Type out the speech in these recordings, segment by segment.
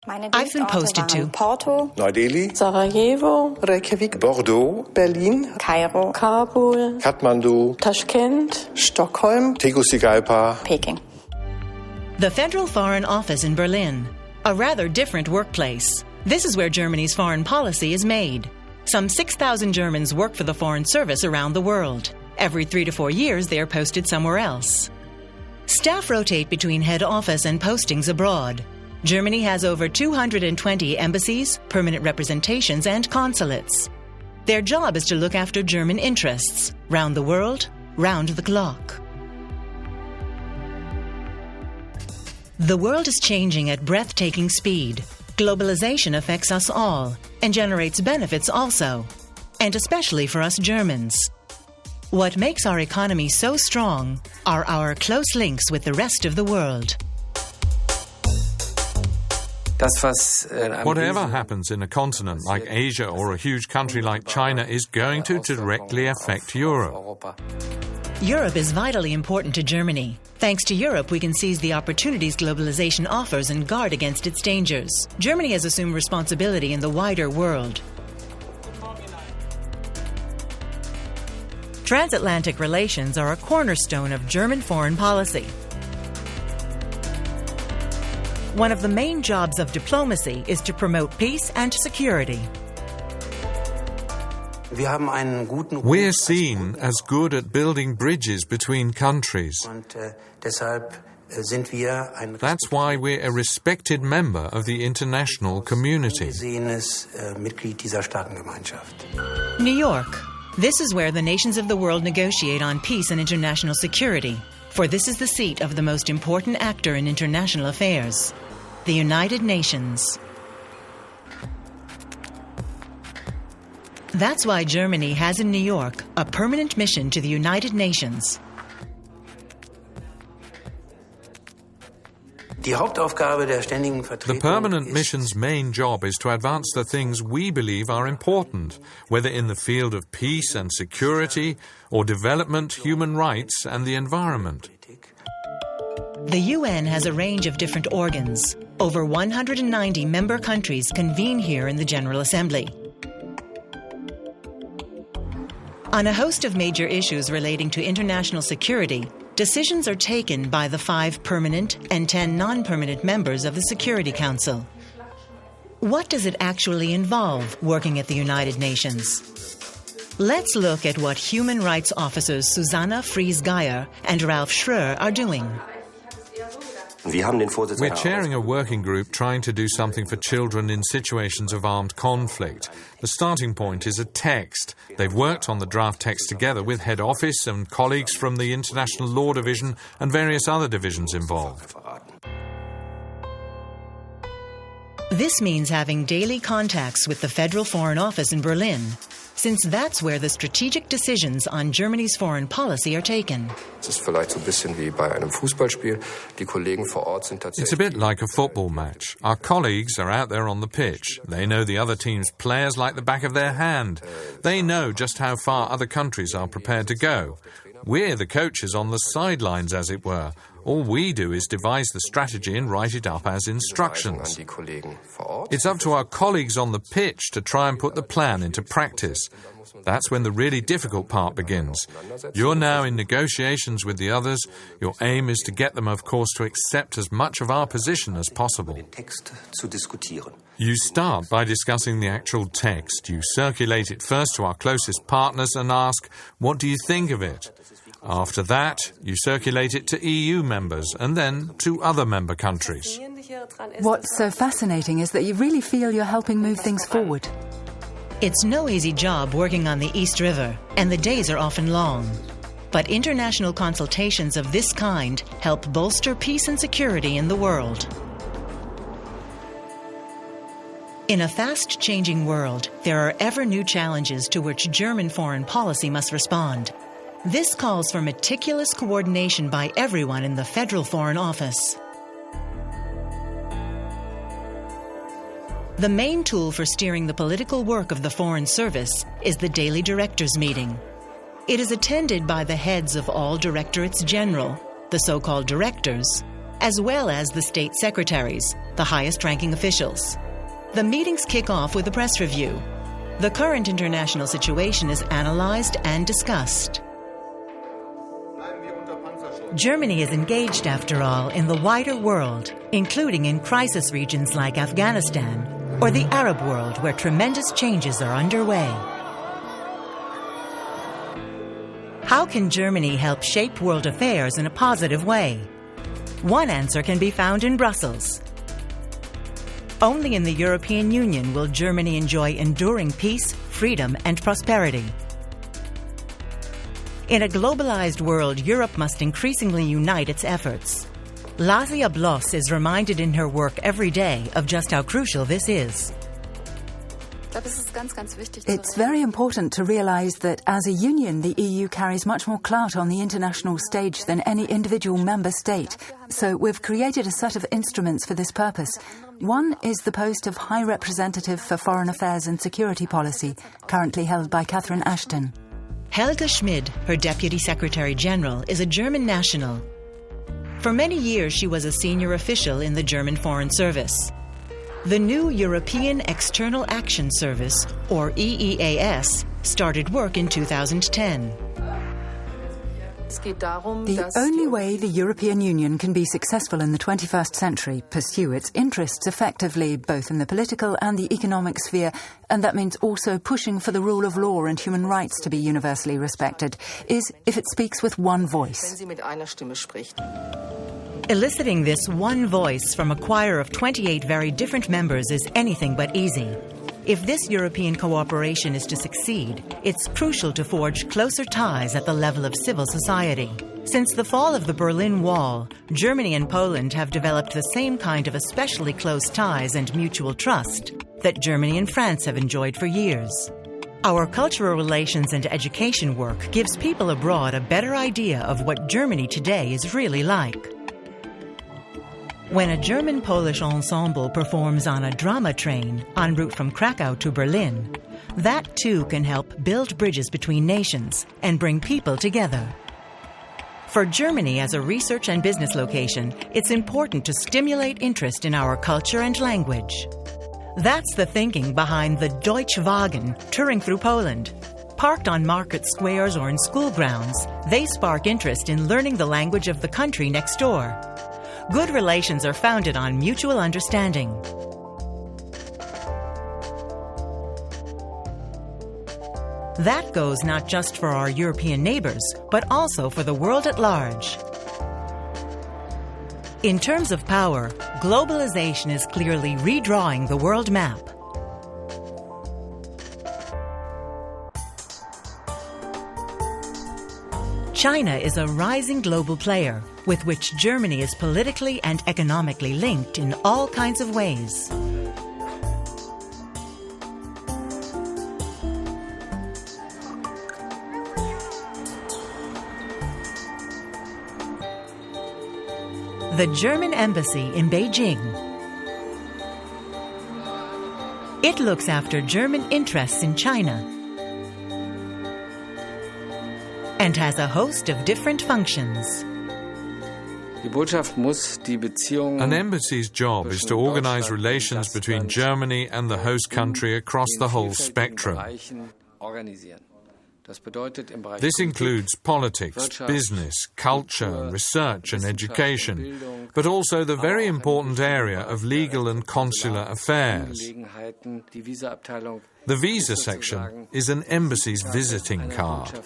I've been posted to Porto, Neu-Delhi, Sarajevo, Reykjavik, Bordeaux, Berlin, Kairo, Kabul, Kathmandu, Tashkent, Stockholm, Tegucigalpa, Peking. the Federal Foreign Office in Berlin, a rather different workplace. This is where Germany's foreign policy is made. Some 6,000 Germans work for the Foreign Service around the world. Every 3 to 4 years, they are posted somewhere else. Staff rotate between head office and postings abroad. Germany has over 220 embassies, permanent representations, and consulates. Their job is to look after German interests, round the world, round the clock. The world is changing at breathtaking speed. Globalization affects us all and generates benefits also, and especially for us Germans. What makes our economy so strong are our close links with the rest of the world. Whatever happens in a continent like Asia or a huge country like China is going to directly affect Europe. Europe is vitally important to Germany. Thanks to Europe, we can seize the opportunities globalization offers and guard against its dangers. Germany has assumed responsibility in the wider world. Transatlantic relations are a cornerstone of German foreign policy. One of the main jobs of diplomacy is to promote peace and security. We're seen as good at building bridges between countries. That's why we're a respected member of the international community. New York. This is where the nations of the world negotiate on peace and international security, for this is the seat of the most important actor in international affairs, the United Nations. That's why Germany has in New York a permanent mission to the United Nations. The permanent mission's main job is to advance the things we believe are important, whether in the field of peace and security or development, human rights and the environment. The UN has a range of different organs. Over 190 member countries convene here in the General Assembly. On a host of major issues relating to international security, decisions are taken by the 5 permanent and 10 non-permanent members of the Security Council. What does it actually involve, working at the United Nations? Let's look at what human rights officers Susanna Fries-Geyer and Ralf Schröer are doing. We're chairing a working group trying to do something for children in situations of armed conflict. The starting point is a text. They've worked on the draft text together with head office and colleagues from the International Law Division and various other divisions involved. This means having daily contacts with the Federal Foreign Office in Berlin, since that's where the strategic decisions on Germany's foreign policy are taken. It's a bit like a football match. Our colleagues are out there on the pitch. They know the other team's players like the back of their hand. They know just how far other countries are prepared to go. We're the coaches on the sidelines, as it were. All we do is devise the strategy and write it up as instructions. It's up to our colleagues on the pitch to try and put the plan into practice. That's when the really difficult part begins. You're now in negotiations with the others. Your aim is to get them, of course, to accept as much of our position as possible. You start by discussing the actual text. You circulate it first to our closest partners and ask, what do you think of it? After that, you circulate it to EU members and then to other member countries. What's so fascinating is that you really feel you're helping move things forward. It's no easy job working on the East River, and the days are often long. But international consultations of this kind help bolster peace and security in the world. In a fast-changing world, there are ever new challenges to which German foreign policy must respond. This calls for meticulous coordination by everyone in the Federal Foreign Office. The main tool for steering the political work of the Foreign Service is the daily directors' meeting. It is attended by the heads of all directorates general, the so-called directors, as well as the state secretaries, the highest-ranking officials. The meetings kick off with a press review. The current international situation is analyzed and discussed. Germany is engaged, after all, in the wider world, including in crisis regions like Afghanistan or the Arab world, where tremendous changes are underway. How can Germany help shape world affairs in a positive way? One answer can be found in Brussels. Only in the European Union will Germany enjoy enduring peace, freedom, and prosperity. In a globalized world, Europe must increasingly unite its efforts. Lazia Bloss is reminded in her work every day of just how crucial this is. It's very important to realise that as a union, the EU carries much more clout on the international stage than any individual member state. So we've created a set of instruments for this purpose. One is the post of High Representative for Foreign Affairs and Security Policy, currently held by Catherine Ashton. Helga Schmid, her Deputy Secretary General, is a German national. For many years, she was a senior official in the German Foreign Service. The new European External Action Service, or EEAS, started work in 2010. The only way the European Union can be successful in the 21st century, pursue its interests effectively, both in the political and the economic sphere, and that means also pushing for the rule of law and human rights to be universally respected, is if it speaks with one voice. Eliciting this one voice from a choir of 28 very different members is anything but easy. If this European cooperation is to succeed, it's crucial to forge closer ties at the level of civil society. Since the fall of the Berlin Wall, Germany and Poland have developed the same kind of especially close ties and mutual trust that Germany and France have enjoyed for years. Our cultural relations and education work gives people abroad a better idea of what Germany today is really like. When a German-Polish ensemble performs on a drama train en route from Krakow to Berlin, that too can help build bridges between nations and bring people together. For Germany as a research and business location, it's important to stimulate interest in our culture and language. That's the thinking behind the Deutsche Wagen touring through Poland. Parked on market squares or in school grounds, they spark interest in learning the language of the country next door. Good relations are founded on mutual understanding. That goes not just for our European neighbors, but also for the world at large. In terms of power, globalization is clearly redrawing the world map. China is a rising global player, with which Germany is politically and economically linked in all kinds of ways. The German Embassy in Beijing. It looks after German interests in China and has a host of different functions. An embassy's job is to organize relations between Germany and the host country across the whole spectrum. This includes politics, business, culture, research and education, but also the very important area of legal and consular affairs. The visa section is an embassy's visiting card.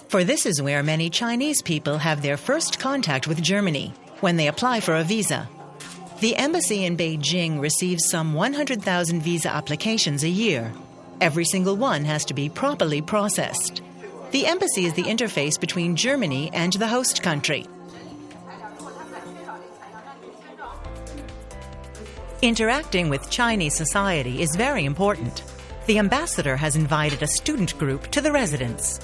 For this is where many Chinese people have their first contact with Germany, when they apply for a visa. The embassy in Beijing receives some 100,000 visa applications a year. Every single one has to be properly processed. The embassy is the interface between Germany and the host country. Interacting with Chinese society is very important. The ambassador has invited a student group to the residence.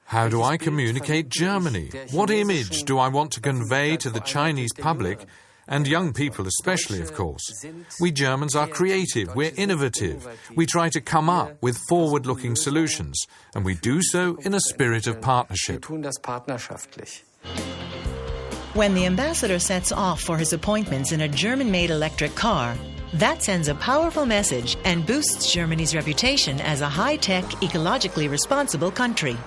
How do I communicate Germany? What image do I want to convey to the Chinese public? And young people especially, of course. We Germans are creative, we're innovative. We try to come up with forward-looking solutions, and we do so in a spirit of partnership. When the ambassador sets off for his appointments in a German-made electric car, that sends a powerful message and boosts Germany's reputation as a high-tech, ecologically responsible country.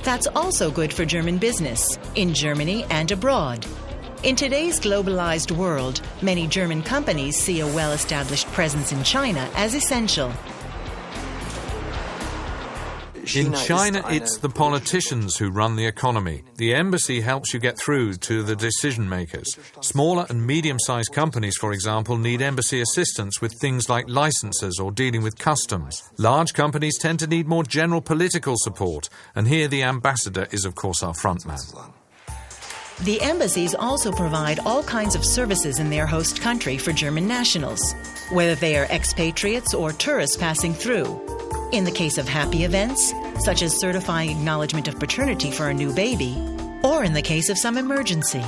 That's also good for German business, in Germany and abroad. In today's globalized world, many German companies see a well-established presence in China as essential. In China, it's the politicians who run the economy. The embassy helps you get through to the decision makers. Smaller and medium-sized companies, for example, need embassy assistance with things like licenses or dealing with customs. Large companies tend to need more general political support, and here the ambassador is, of course, our frontman. The embassies also provide all kinds of services in their host country for German nationals, whether they are expatriates or tourists passing through. In the case of happy events, such as certifying acknowledgement of paternity for a new baby, or in the case of some emergency.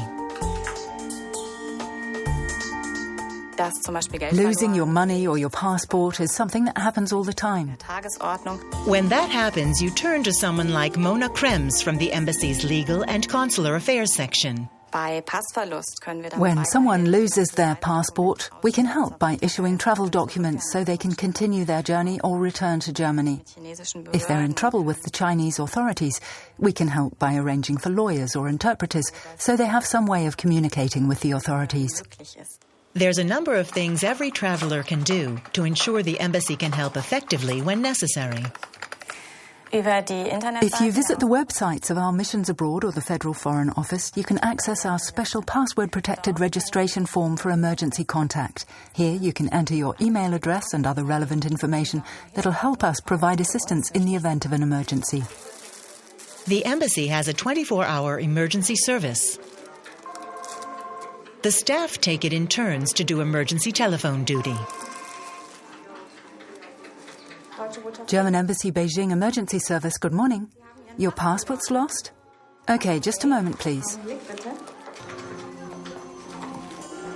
Losing your money or your passport is something that happens all the time. When that happens, you turn to someone like Mona Krems from the embassy's Legal and Consular Affairs section. When someone loses their passport, we can help by issuing travel documents so they can continue their journey or return to Germany. If they're in trouble with the Chinese authorities, we can help by arranging for lawyers or interpreters so they have some way of communicating with the authorities. There's a number of things every traveler can do to ensure the embassy can help effectively when necessary. If you visit the websites of our missions abroad or the Federal Foreign Office, you can access our special password-protected registration form for emergency contact. Here you can enter your email address and other relevant information that'll help us provide assistance in the event of an emergency. The embassy has a 24-hour emergency service. The staff take it in turns to do emergency telephone duty. German Embassy Beijing Emergency Service, good morning. Your passport's lost? Okay, just a moment, please.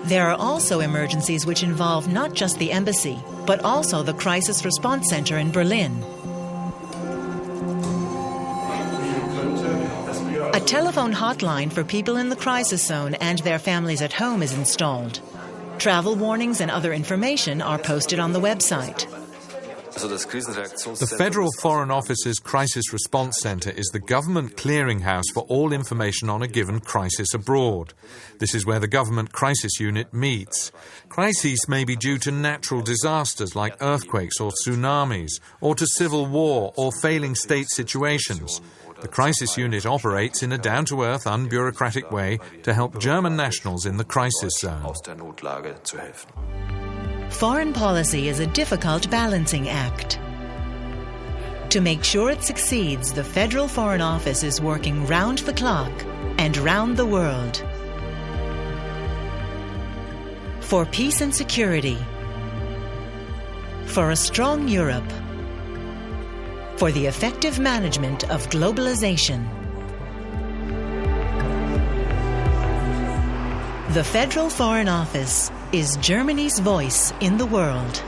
There are also emergencies which involve not just the embassy, but also the Crisis Response Center in Berlin. A telephone hotline for people in the crisis zone and their families at home is installed. Travel warnings and other information are posted on the website. The Federal Foreign Office's Crisis Response Center is the government clearinghouse for all information on a given crisis abroad. This is where the government crisis unit meets. Crises may be due to natural disasters like earthquakes or tsunamis, or to civil war or failing state situations. The crisis unit operates in a down-to-earth, unbureaucratic way to help German nationals in the crisis zone. Foreign policy is a difficult balancing act. To make sure it succeeds, the Federal Foreign Office is working round the clock and round the world. For peace and security. For a strong Europe. For the effective management of globalization. The Federal Foreign Office is Germany's voice in the world.